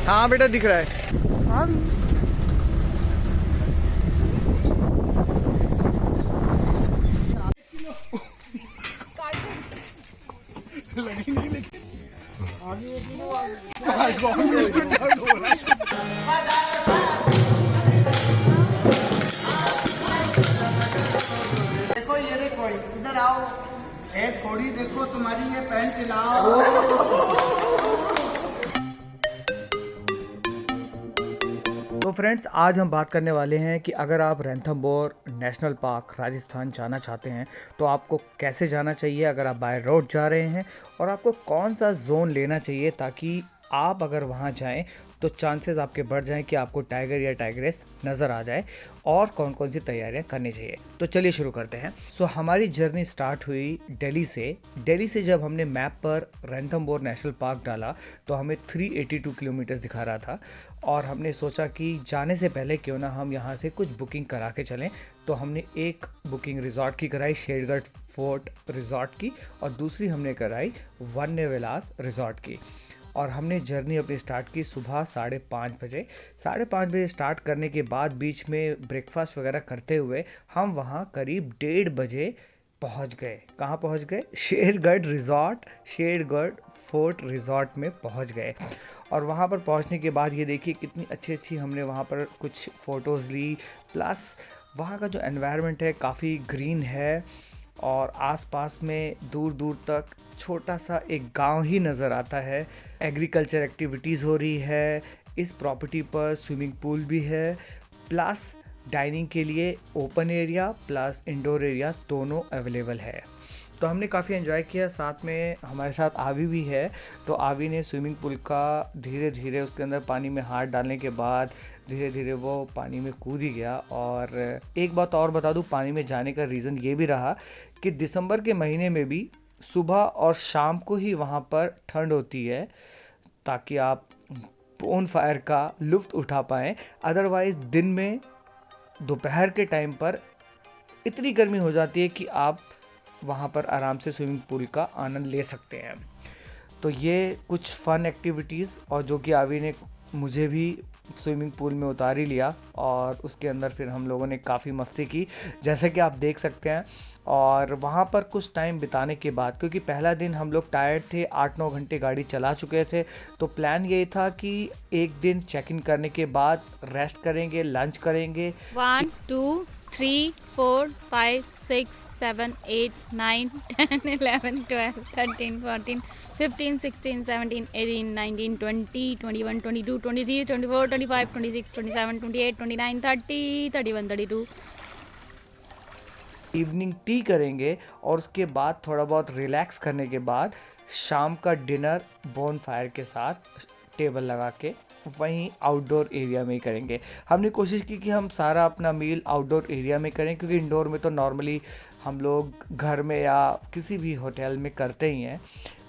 हाँ बेटा दिख रहा है। हाँ लगी नहीं लेकिन देखो ये देखो इधर आओ, एक थोड़ी देखो तुम्हारी ये पैंट लाओ। तो फ्रेंड्स आज हम बात करने वाले हैं कि अगर आप रणथंभौर नेशनल पार्क राजस्थान जाना चाहते हैं तो आपको कैसे जाना चाहिए अगर आप बाय रोड जा रहे हैं, और आपको कौन सा जोन लेना चाहिए ताकि आप अगर वहां जाएं तो चांसेस आपके बढ़ जाएं कि आपको टाइगर या टाइगरेस नज़र आ जाए, और कौन कौन सी तैयारियां करनी चाहिए। तो चलिए शुरू करते हैं। हमारी जर्नी स्टार्ट हुई दिल्ली से जब हमने मैप पर रणथंभौर नेशनल पार्क डाला तो हमें 382 किलोमीटर्स दिखा रहा था, और हमने सोचा कि जाने से पहले क्यों ना हम यहाँ से कुछ बुकिंग करा के चलें। तो हमने एक बुकिंग रिजॉर्ट की कराई, शेरगढ़ फोर्ट रिजॉर्ट की, और दूसरी हमने कराई वन्य विलास रिजॉर्ट की। और हमने जर्नी अपनी स्टार्ट की सुबह 5:30 बजे। 5:30 बजे स्टार्ट करने के बाद बीच में ब्रेकफास्ट वगैरह करते हुए हम वहाँ करीब 1:30 बजे पहुँच गए। कहाँ पहुँच गए? शेरगढ़ फोर्ट रिजॉर्ट में पहुँच गए। और वहाँ पर पहुँचने के बाद ये देखिए कितनी अच्छी अच्छी हमने वहाँ पर कुछ फ़ोटोज़ ली, प्लस वहाँ का जो एनवायरनमेंट है काफ़ी ग्रीन है, और आसपास में दूर दूर तक छोटा सा एक गांव ही नज़र आता है। एग्रीकल्चर एक्टिविटीज़ हो रही है, इस प्रॉपर्टी पर स्विमिंग पूल भी है, प्लस डाइनिंग के लिए open area plus indoor area दोनों अवेलेबल है। तो हमने काफ़ी एंजॉय किया। साथ में हमारे साथ आवी भी है, तो आवी ने स्विमिंग पूल का धीरे धीरे उसके अंदर पानी में हाथ डालने के बाद धीरे धीरे वो पानी में कूद ही गया। और एक बात और बता दूं, पानी में जाने का रीज़न ये भी रहा कि दिसंबर के महीने में भी सुबह और शाम को ही वहाँ पर ठंड होती है, ताकि आप बोन फायर का लुत्फ़ उठा पाएँ। अदरवाइज़ दिन में दोपहर के टाइम पर इतनी गर्मी हो जाती है कि आप वहाँ पर आराम से स्विमिंग पूल का आनंद ले सकते हैं। तो ये कुछ फ़न एक्टिविटीज़, और जो कि आवी ने मुझे भी स्विमिंग पूल में उतार ही लिया, और उसके अंदर फिर हम लोगों ने काफ़ी मस्ती की जैसे कि आप देख सकते हैं। और वहाँ पर कुछ टाइम बिताने के बाद, क्योंकि पहला दिन हम लोग टायर्ड थे, 8-9 घंटे गाड़ी चला चुके थे, तो प्लान यही था कि एक दिन चेक इन करने के बाद रेस्ट करेंगे, लंच करेंगे। 1 2 3 4 5 6 7 8 9 10 11 12 13 14 15 16 17 18 19 20 21 22 23 24 25 26 27 28 29 30 31 32 इवनिंग टी करेंगे, और उसके बाद थोड़ा बहुत रिलैक्स करने के बाद शाम का डिनर बोन फायर के साथ टेबल लगा के वहीं आउटडोर एरिया में ही करेंगे। हमने कोशिश की कि हम सारा अपना मील आउटडोर एरिया में करें, क्योंकि इंडोर में तो नॉर्मली हम लोग घर में या किसी भी होटल में करते ही हैं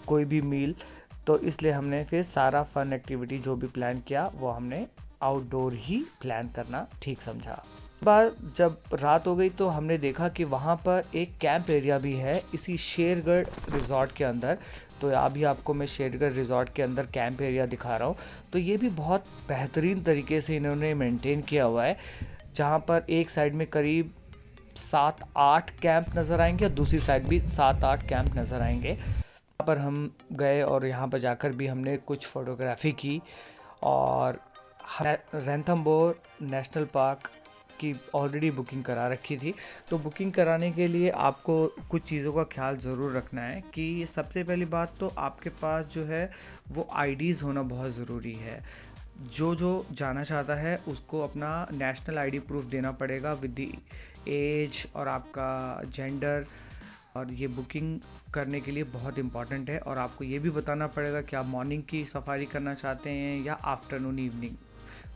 कोई भी मील। तो इसलिए हमने फिर सारा फन एक्टिविटी जो भी प्लान किया वो हमने आउटडोर ही प्लान करना ठीक समझा। बार जब रात हो गई तो हमने देखा कि वहाँ पर एक कैंप एरिया भी है इसी शेरगढ़ रिज़ॉर्ट के अंदर। तो अभी आपको मैं शेरगढ़ रिज़ॉर्ट के अंदर कैंप एरिया दिखा रहा हूँ। तो ये भी बहुत बेहतरीन तरीके से इन्होंने मेंटेन किया हुआ है, जहाँ पर एक साइड में करीब 7-8 कैंप नज़र आएंगे और दूसरी साइड भी 7-8 कैंप नज़र आएंगे। यहाँ पर हम गए और यहाँ पर जाकर भी हमने कुछ फ़ोटोग्राफी की, और रणथंभौर नेशनल पार्क की ऑलरेडी बुकिंग करा रखी थी। तो बुकिंग कराने के लिए आपको कुछ चीज़ों का ख्याल ज़रूर रखना है कि सबसे पहली बात तो आपके पास जो है वो आईडीज़ होना बहुत ज़रूरी है। जो जाना चाहता है उसको अपना नेशनल आईडी प्रूफ देना पड़ेगा विद द एज और आपका जेंडर, और ये बुकिंग करने के लिए बहुत इम्पॉर्टेंट है। और आपको ये भी बताना पड़ेगा कि आप मॉर्निंग की सफारी करना चाहते हैं या आफ्टरनून इवनिंग,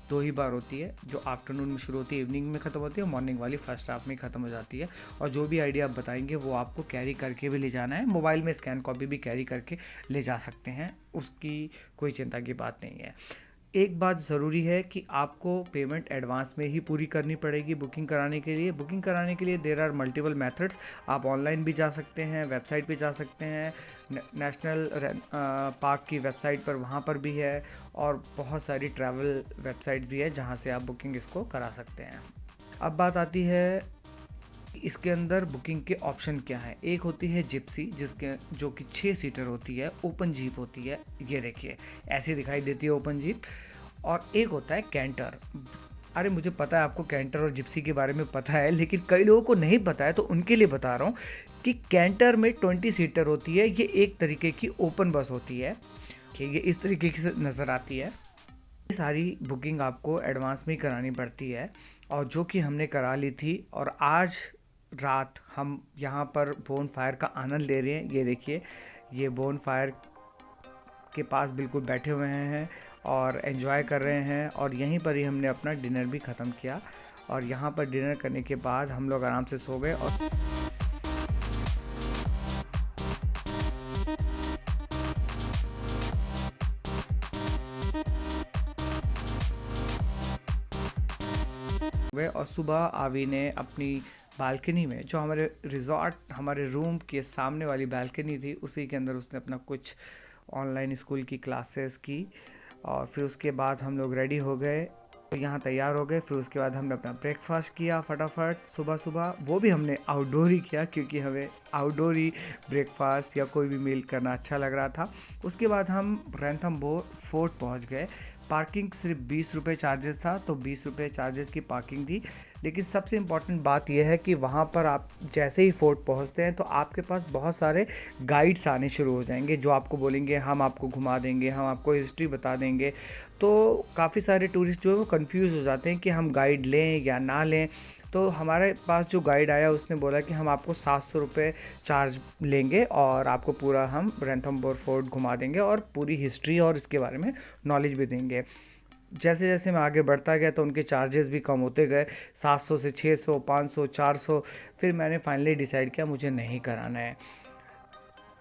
दो ही बार होती है। जो आफ्टरनून में शुरू होती है इवनिंग में ख़त्म होती है, मॉर्निंग वाली फर्स्ट हाफ में ख़त्म हो जाती है। और जो भी आइडिया आप बताएंगे वो आपको कैरी करके भी ले जाना है, मोबाइल में स्कैन कॉपी भी कैरी करके ले जा सकते हैं, उसकी कोई चिंता की बात नहीं है। एक बात ज़रूरी है कि आपको पेमेंट एडवांस में ही पूरी करनी पड़ेगी बुकिंग कराने के लिए। बुकिंग कराने के लिए देयर आर मल्टीपल मेथड्स। आप ऑनलाइन भी जा सकते हैं, वेबसाइट पे जा सकते हैं, नेशनल पार्क की वेबसाइट पर वहाँ पर भी है, और बहुत सारी ट्रैवल वेबसाइट्स भी है जहाँ से आप बुकिंग इसको करा सकते हैं। अब बात आती है इसके अंदर बुकिंग के ऑप्शन क्या हैं। एक होती है जिप्सी, जिसके जो कि 6 सीटर होती है, ओपन जीप होती है, ये देखिए ऐसे दिखाई देती है ओपन जीप। और एक होता है कैंटर। अरे मुझे पता है आपको कैंटर और जिप्सी के बारे में पता है, लेकिन कई लोगों को नहीं पता है, तो उनके लिए बता रहा हूँ कि कैंटर में 20 सीटर होती है। ये एक तरीके की ओपन बस होती है कि ये इस तरीके की नज़र आती है। ये सारी बुकिंग आपको एडवांस में ही करानी पड़ती है, और जो कि हमने करा ली थी। और आज रात हम यहाँ पर बोन फायर का आनंद ले रहे हैं। ये देखिए, ये बोन फायर के पास बिल्कुल बैठे हुए हैं और एंजॉय कर रहे हैं, और यहीं पर ही हमने अपना डिनर भी ख़त्म किया। और यहाँ पर डिनर करने के बाद हम लोग आराम से सो गए। और सुबह आवी ने अपनी बालकनी में, जो हमारे रिजॉर्ट, हमारे रूम के सामने वाली बालकनी थी, उसी के अंदर उसने अपना कुछ ऑनलाइन स्कूल की क्लासेस की। और फिर उसके बाद हम लोग रेडी हो गए, यहाँ तैयार हो गए। फिर उसके बाद हमने अपना ब्रेकफास्ट किया फटाफट सुबह सुबह। वो भी हमने आउटडोर ही किया, क्योंकि हमें आउटडोर ही ब्रेकफास्ट या कोई भी मील करना अच्छा लग रहा था। उसके बाद हम रैंथमबोर फोर्ट पहुँच गए। पार्किंग सिर्फ 20 रुपये चार्जेस था, तो 20 रुपये चार्जेस की पार्किंग थी। लेकिन सबसे इम्पॉर्टेंट बात यह है कि वहाँ पर आप जैसे ही फोर्ट पहुँचते हैं तो आपके पास बहुत सारे गाइड्स आने शुरू हो जाएंगे, जो आपको बोलेंगे हम आपको घुमा देंगे, हम आपको हिस्ट्री बता देंगे। तो काफ़ी सारे टूरिस्ट जो है वो कंफ्यूज हो जाते हैं कि हम गाइड लें या ना लें। तो हमारे पास जो गाइड आया उसने बोला कि हम आपको 700 रुपये चार्ज लेंगे और आपको पूरा हम रैंथमबोर फोर्ट घुमा देंगे और पूरी हिस्ट्री और इसके बारे में नॉलेज भी देंगे। जैसे जैसे मैं आगे बढ़ता गया तो उनके चार्जेस भी कम होते गए, 700 से 600, 500, 400। फिर मैंने फाइनली डिसाइड किया मुझे नहीं कराना है।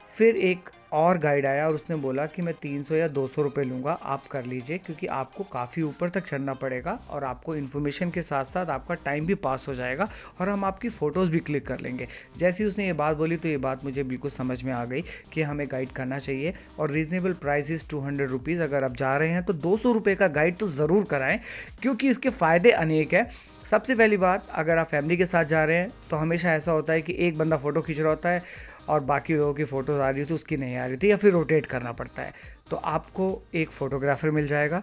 फिर एक और गाइड आया और उसने बोला कि मैं 300 या 200 रुपये लूँगा, आप कर लीजिए, क्योंकि आपको काफ़ी ऊपर तक चढ़ना पड़ेगा और आपको इन्फॉर्मेशन के साथ साथ आपका टाइम भी पास हो जाएगा और हम आपकी फ़ोटोज़ भी क्लिक कर लेंगे। जैसे ही उसने ये बात बोली तो ये बात मुझे बिल्कुल समझ में आ गई कि हमें गाइड करना चाहिए। और रीज़नेबल प्राइस इज़ 200 रुपीज़। अगर आप जा रहे हैं तो 200 रुपये का गाइड तो ज़रूर कराएँ, क्योंकि इसके फ़ायदे अनेक हैं। सबसे पहली बात, अगर आप फैमिली के साथ जा रहे हैं तो हमेशा ऐसा होता है कि एक बंदा फ़ोटो खींच रहा होता है और बाकी लोगों की फ़ोटोज़ आ रही थी, उसकी नहीं आ रही थी, या फिर रोटेट करना पड़ता है। तो आपको एक फ़ोटोग्राफ़र मिल जाएगा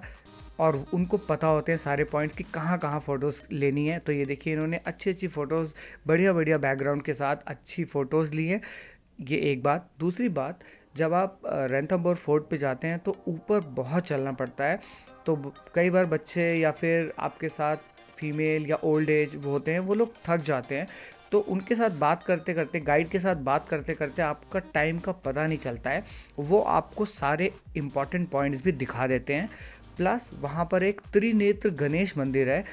और उनको पता होते हैं सारे पॉइंट्स कि कहाँ कहाँ फ़ोटोज़ लेनी है। तो ये देखिए, इन्होंने अच्छी अच्छी फ़ोटोज़ बढ़िया बढ़िया बैकग्राउंड के साथ अच्छी फ़ोटोज़ ली हैं। ये एक बात। दूसरी बात, जब आप रैंथमबोर फोर्ट पे जाते हैं तो ऊपर बहुत चलना पड़ता है। तो कई बार बच्चे या फिर आपके साथ फीमेल या ओल्ड एज होते हैं, वो लोग थक जाते हैं। तो उनके साथ बात करते करते, गाइड के साथ बात करते करते आपका टाइम का पता नहीं चलता है। वो आपको सारे इम्पॉर्टेंट पॉइंट्स भी दिखा देते हैं। प्लस वहाँ पर एक त्रिनेत्र गणेश मंदिर है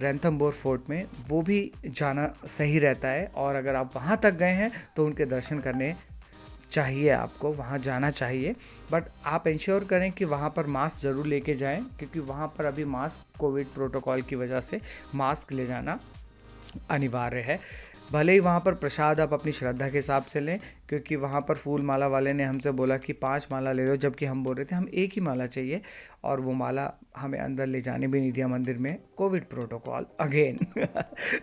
रैंथमबोर फोर्ट में, वो भी जाना सही रहता है। और अगर आप वहाँ तक गए हैं तो उनके दर्शन करने चाहिए, आपको वहाँ जाना चाहिए। बट आप इंश्योर करें कि वहाँ पर मास्क ज़रूर लेके जाएं, क्योंकि वहाँ पर अभी मास्क, कोविड प्रोटोकॉल की वजह से मास्क ले जाना अनिवार्य है। भले ही वहाँ पर प्रसाद आप अपनी श्रद्धा के हिसाब से लें, क्योंकि वहाँ पर फूल माला वाले ने हमसे बोला कि 5 माला ले लो, जबकि हम बोल रहे थे हम एक ही माला चाहिए, और वो माला हमें अंदर ले जाने भी नहीं दिया मंदिर में, कोविड प्रोटोकॉल अगेन।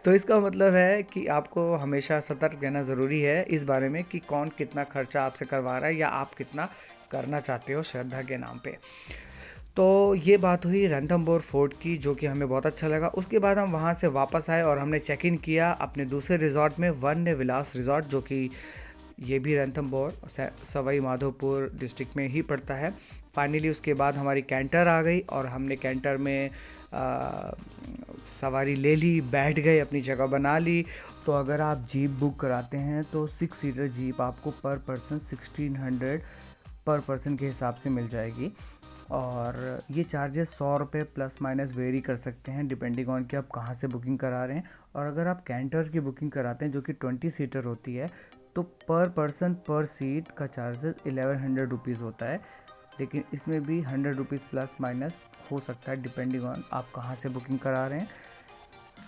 तो इसका मतलब है कि आपको हमेशा सतर्क रहना ज़रूरी है इस बारे में कि कौन कितना खर्चा आपसे करवा रहा है या आप कितना करना चाहते हो श्रद्धा के नाम पे। तो ये बात हुई रैंथमबोर फोर्ट की, जो कि हमें बहुत अच्छा लगा। उसके बाद हम वहाँ से वापस आए और हमने चेक इन किया अपने दूसरे रिज़ॉर्ट में, वन्य विलास रिज़ॉर्ट, जो कि ये भी रैंथमबोर सवाई माधोपुर डिस्ट्रिक्ट में ही पड़ता है। फाइनली उसके बाद हमारी कैंटर आ गई और हमने कैंटर में सवारी ले ली, बैठ गए, अपनी जगह बना ली। तो अगर आप जीप बुक कराते हैं तो 6 सीटर जीप आपको पर पर्सन 1600 पर पर्सन के हिसाब से मिल जाएगी। और ये चार्जेस 100 रुपये प्लस माइनस वेरी कर सकते हैं डिपेंडिंग ऑन कि आप कहाँ से बुकिंग करा रहे हैं। और अगर आप कैंटर की बुकिंग कराते हैं जो कि 20 सीटर होती है, तो पर पर्सन पर सीट का चार्जेस 1100 रुपीज़ होता है। लेकिन इसमें भी 100 रुपीज़ प्लस माइनस हो सकता है डिपेंडिंग ऑन आप कहाँ से बुकिंग करा रहे हैं।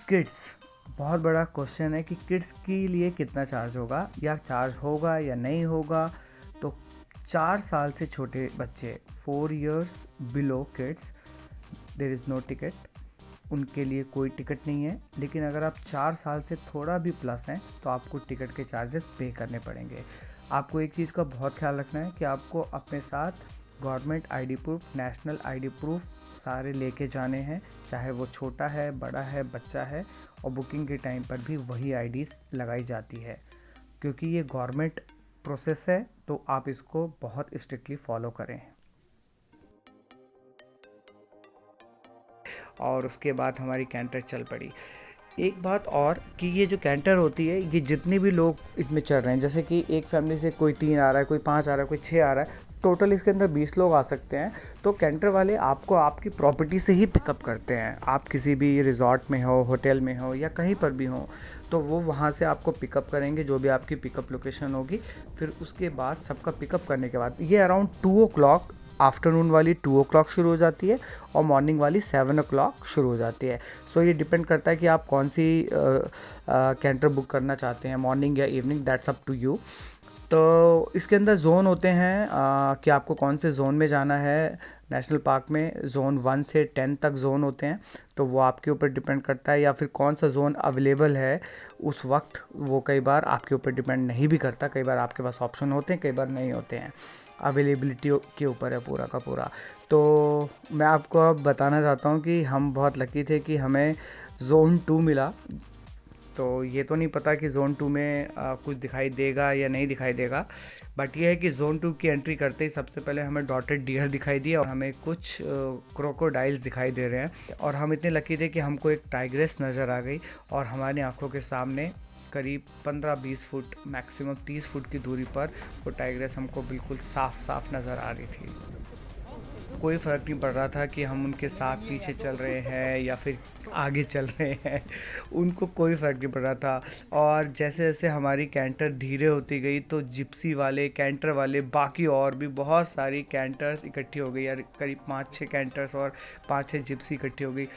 किड्स, बहुत बड़ा क्वेश्चन है कि किड्स के लिए कितना चार्ज होगा, या चार्ज होगा या नहीं होगा। तो 4 साल से छोटे बच्चे, 4 years below kids, there is no ticket, उनके लिए कोई टिकट नहीं है। लेकिन अगर आप 4 साल से थोड़ा भी प्लस हैं तो आपको टिकट के चार्जेस पे करने पड़ेंगे। आपको एक चीज़ का बहुत ख्याल रखना है कि आपको अपने साथ government ID proof, national ID proof सारे लेके जाने हैं, चाहे वो छोटा है, बड़ा है, बच्चा है। और बुकिंग के टाइम पर भी वही आईडीज़ लगाई जाती है, क्योंकि ये गवर्नमेंट प्रोसेस है, तो आप इसको बहुत स्ट्रिक्टली फॉलो करें। और उसके बाद हमारी कैंटर चल पड़ी। एक बात और कि ये जो कैंटर होती है, ये जितने भी लोग इसमें चढ़ रहे हैं, जैसे कि एक फैमिली से कोई 3 आ रहा है, कोई 5 आ रहा है, कोई 6 आ रहा है, टोटल इसके अंदर 20 लोग आ सकते हैं। तो कैंटर वाले आपको आपकी प्रॉपर्टी से ही पिकअप करते हैं। आप किसी भी रिजॉर्ट में हो, होटल में हो, या कहीं पर भी हो, तो वो वहाँ से आपको पिकअप करेंगे, जो भी आपकी पिकअप लोकेशन होगी। फिर उसके बाद सबका पिकअप करने के बाद ये अराउंड 2 o'clock, आफ्टरनून वाली 2 o'clock शुरू हो जाती है और मॉर्निंग वाली 7 o'clock शुरू हो जाती है। सो ये डिपेंड करता है कि आप कौन सी कैंटर बुक करना चाहते हैं, मॉर्निंग या evening, that's up to you. तो इसके अंदर जोन होते हैं कि आपको कौन से जोन में जाना है। नेशनल पार्क में जोन 1 से 10 तक जोन होते हैं, तो वो आपके ऊपर डिपेंड करता है, या फिर कौन सा जोन अवेलेबल है उस वक्त, वो कई बार आपके ऊपर डिपेंड नहीं भी करता। कई बार आपके पास ऑप्शन होते हैं, कई बार नहीं होते हैं। अवेलेबिलिटी के ऊपर है पूरा का पूरा। तो मैं आपको अब बताना चाहता हूँ कि हम बहुत लकी थे कि हमें जोन 2 मिला। तो ये तो नहीं पता कि जोन 2 में कुछ दिखाई देगा या नहीं दिखाई देगा, बट ये है कि जोन 2 की एंट्री करते ही सबसे पहले हमें डॉटेड डियर दिखाई दिया और हमें कुछ क्रोकोडाइल्स दिखाई दे रहे हैं। और हम इतने लकी थे कि हमको एक टाइग्रेस नज़र आ गई और हमारी आंखों के सामने करीब 15-20 फुट, मैक्सिमम 30 फुट की दूरी पर वो टाइग्रेस हमको बिल्कुल साफ साफ नज़र आ रही थी। कोई फ़र्क नहीं पड़ रहा था कि हम उनके साथ पीछे चल रहे हैं या फिर आगे चल रहे हैं, उनको कोई फ़र्क नहीं पड़ रहा था। और जैसे जैसे हमारी कैंटर धीरे होती गई तो जिप्सी वाले, कैंटर वाले, बाकी और भी बहुत सारी कैंटर्स इकट्ठी हो गई यार, करीब 5-6 कैंटर्स और 5-6 जिप्सी इकट्ठी हो गई।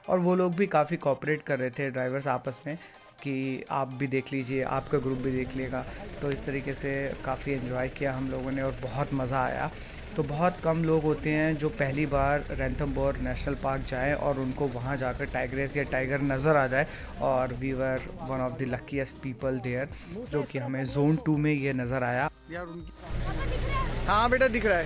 और वो लोग भी काफ़ी कोऑपरेट कर रहे थे, ड्राइवर्स आपस में, कि आप भी देख लीजिए, आपका ग्रुप भी देख लेगा। तो इस तरीके से काफ़ी एंजॉय किया हम लोगों ने और बहुत मज़ा आया। तो बहुत कम लोग होते हैं जो पहली बार रैंथमबोर नेशनल पार्क जाएं और उनको वहाँ जाकर टाइग्रेस या टाइगर नज़र आ जाए। और we were one of the luckiest people there, जो कि हमें जोन 2 में ये नज़र आया। हाँ बेटा दिख रहा है।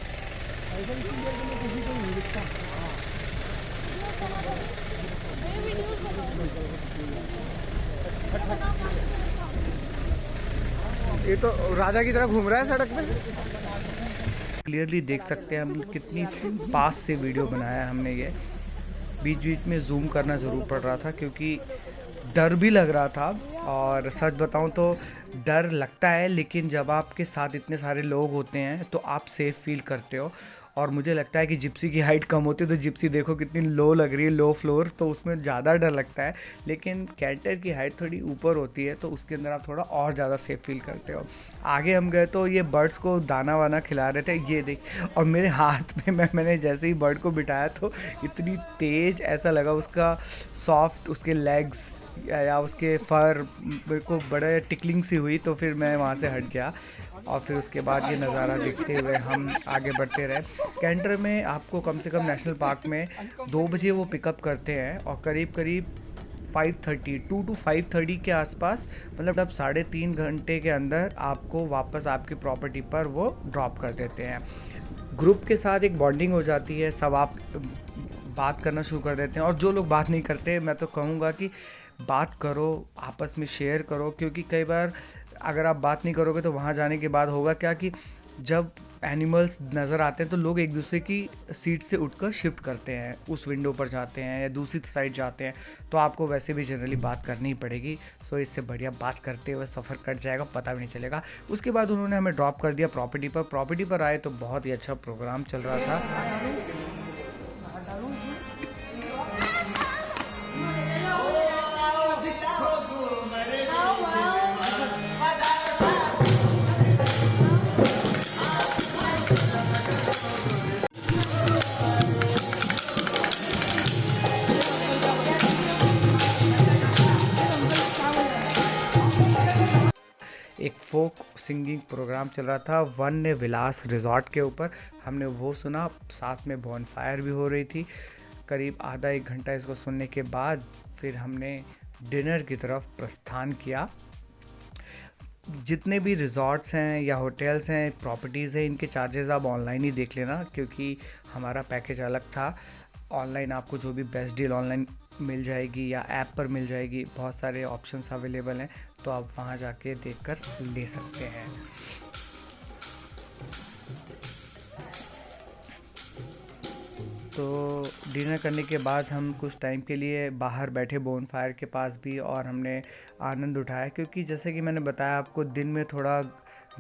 ये तो राजा की तरह घूम रहा है सड़क पे। क्लियरली देख सकते हैं हम कितनी पास से वीडियो बनाया है हमने। ये बीच बीच में जूम करना ज़रूर पड़ रहा था क्योंकि डर भी लग रहा था। और सच बताऊं तो डर लगता है, लेकिन जब आपके साथ इतने सारे लोग होते हैं तो आप सेफ़ फील करते हो। और मुझे लगता है कि जिप्सी की हाइट कम होती है तो जिप्सी देखो कितनी लो लग रही है, लो फ्लोर, तो उसमें ज़्यादा डर लगता है। लेकिन कैंटर की हाइट थोड़ी ऊपर होती है तो उसके अंदर आप थोड़ा और ज़्यादा सेफ फील करते हो। आगे हम गए तो ये बर्ड्स को दाना वाना खिला रहे थे, ये देख, और मेरे हाथ में मैंने जैसे ही बर्ड को बिठाया तो इतनी तेज़ ऐसा लगा उसका सॉफ्ट, उसके लेग्स या उसके फर, मेरे को बड़ा टिकलिंग सी हुई। तो फिर मैं वहाँ से हट गया और फिर उसके बाद ये नज़ारा देखते हुए हम आगे बढ़ते रहे। कैंटर में आपको कम से कम नेशनल पार्क में 2 बजे वो पिकअप करते हैं और करीब 5:30, 2 to 5:30 के आसपास, मतलब 3.5 घंटे के अंदर आपको वापस आपकी प्रॉपर्टी पर वो ड्रॉप कर देते हैं। ग्रुप के साथ एक बॉन्डिंग हो जाती है, सब आप बात करना शुरू कर देते हैं। और जो लोग बात नहीं करते, मैं तो कहूँगा कि बात करो, आपस में शेयर करो, क्योंकि कई बार अगर आप बात नहीं करोगे तो वहाँ जाने के बाद होगा क्या कि जब एनिमल्स नज़र आते हैं तो लोग एक दूसरे की सीट से उठकर शिफ्ट करते हैं, उस विंडो पर जाते हैं या दूसरी साइड जाते हैं। तो आपको वैसे भी जनरली बात करनी ही पड़ेगी। सो इससे बढ़िया बात करते हुए सफ़र कट जाएगा, पता भी नहीं चलेगा। उसके बाद उन्होंने हमें ड्रॉप कर दिया प्रॉपर्टी पर आए तो बहुत ही अच्छा प्रोग्राम चल रहा था। फोक सिंगिंग प्रोग्राम चल रहा था वन्य विलास रिजॉर्ट के ऊपर। हमने वो सुना, साथ में बॉनफायर भी हो रही थी। करीब आधा एक घंटा इसको सुनने के बाद फिर हमने डिनर की तरफ प्रस्थान किया। जितने भी रिजॉर्ट्स हैं या होटल्स हैं, प्रॉपर्टीज़ हैं, इनके चार्जेस आप ऑनलाइन ही देख लेना, क्योंकि हमारा पैकेज अलग था। ऑनलाइन आपको जो भी बेस्ट डील ऑनलाइन मिल जाएगी या ऐप पर मिल जाएगी, बहुत सारे ऑप्शंस अवेलेबल हैं, तो आप वहाँ जाके देखकर ले सकते हैं। तो डिनर करने के बाद हम कुछ टाइम के लिए बाहर बैठे बोनफायर के पास भी, और हमने आनंद उठाया, क्योंकि जैसे कि मैंने बताया आपको, दिन में थोड़ा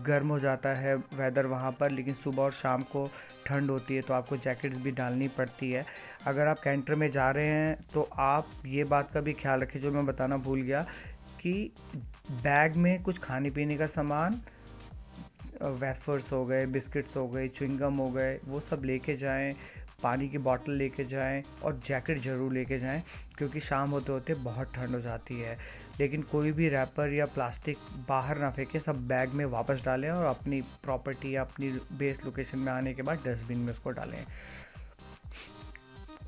गर्म हो जाता है वेदर वहाँ पर, लेकिन सुबह और शाम को ठंड होती है, तो आपको जैकेट्स भी डालनी पड़ती है। अगर आप कैंटर में जा रहे हैं तो आप ये बात का भी ख्याल रखें, जो मैं बताना भूल गया, कि बैग में कुछ खाने पीने का सामान, वेफर्स हो गए, बिस्किट्स हो गए, च्युइंगम हो गए, वो सब लेके जाएं, पानी की बोतल लेके जाएं और जैकेट ज़रूर लेके जाएं, क्योंकि शाम होते होते बहुत ठंड हो जाती है। लेकिन कोई भी रैपर या प्लास्टिक बाहर ना फेंके, सब बैग में वापस डालें और अपनी प्रॉपर्टी या अपनी बेस लोकेशन में आने के बाद डस्टबिन में उसको डालें।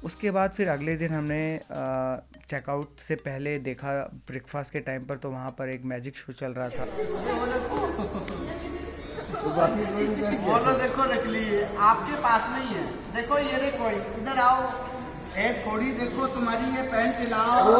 उसके बाद फिर अगले दिन हमने चेकआउट से पहले देखा, ब्रेकफास्ट के टाइम पर, तो वहाँ पर एक मैजिक शो चल रहा था। बोलो देखो नकली है, आपके पास नहीं है। देखो ये देखो, इधर आओ, एक थोड़ी देखो तुम्हारी ये पैंट लाओ।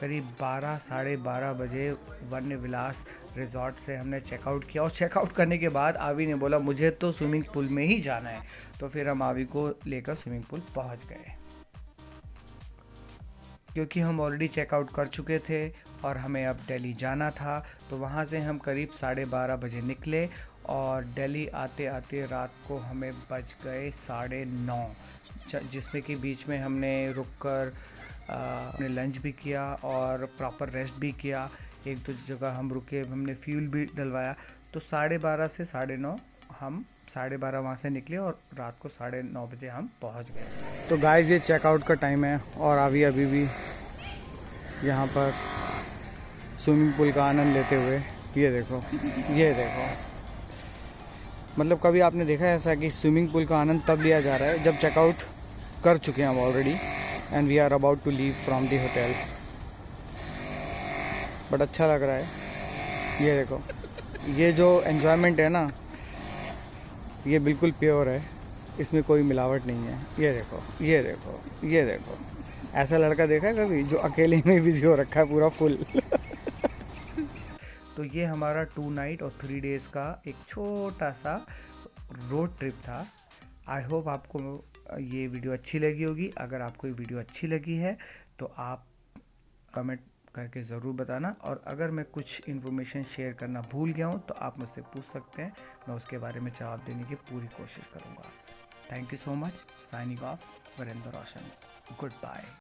करीब 12 साढ़े 12 बजे वन्य विलास रिजॉर्ट से हमने चेकआउट किया, और चेकआउट करने के बाद आवी ने बोला मुझे तो स्विमिंग पूल में ही जाना है, तो फिर हम आवी को लेकर स्विमिंग पूल पहुंच गए, क्योंकि हम ऑलरेडी चेकआउट कर चुके थे और हमें अब दिल्ली जाना था। तो वहाँ से हम करीब 12:30 बजे निकले, और दिल्ली आते आते रात को हमें बज गए 9:30, जिसमें कि बीच में हमने रुक कर अपने लंच भी किया और प्रॉपर रेस्ट भी किया। एक दो जगह हम रुके, हमने फ्यूल भी डलवाया। तो 12:30 से 9:30 हम 12:30 वहाँ से निकले, और रात को 9:30 बजे हम पहुँच गए। तो गाइस, ये चेकआउट का टाइम है, और अभी भी यहाँ पर स्विमिंग पूल का आनंद लेते हुए, ये देखो, मतलब कभी आपने देखा है ऐसा कि स्विमिंग पूल का आनंद तब लिया जा रहा है जब चेकआउट कर चुके हैं हम already, and we are about to leave from the hotel. But अच्छा लग रहा है। ये देखो, ये जो एन्जॉयमेंट है ना, ये बिल्कुल प्योर है, इसमें कोई मिलावट नहीं है। ये देखो, ऐसा लड़का देखा है कभी जो अकेले में बिजी हो रखा है पूरा फुल। तो ये हमारा 2 नाइट और 3 डेज़ का एक छोटा सा रोड ट्रिप था। आई होप आपको ये वीडियो अच्छी लगी होगी। अगर आपको ये वीडियो अच्छी लगी है तो आप कमेंट करके ज़रूर बताना, और अगर मैं कुछ इन्फॉर्मेशन शेयर करना भूल गया हूँ तो आप मुझसे पूछ सकते हैं, मैं उसके बारे में जवाब देने की पूरी कोशिश करूँगा। Thank you so much. Signing off, Virendra Roshan. Good bye.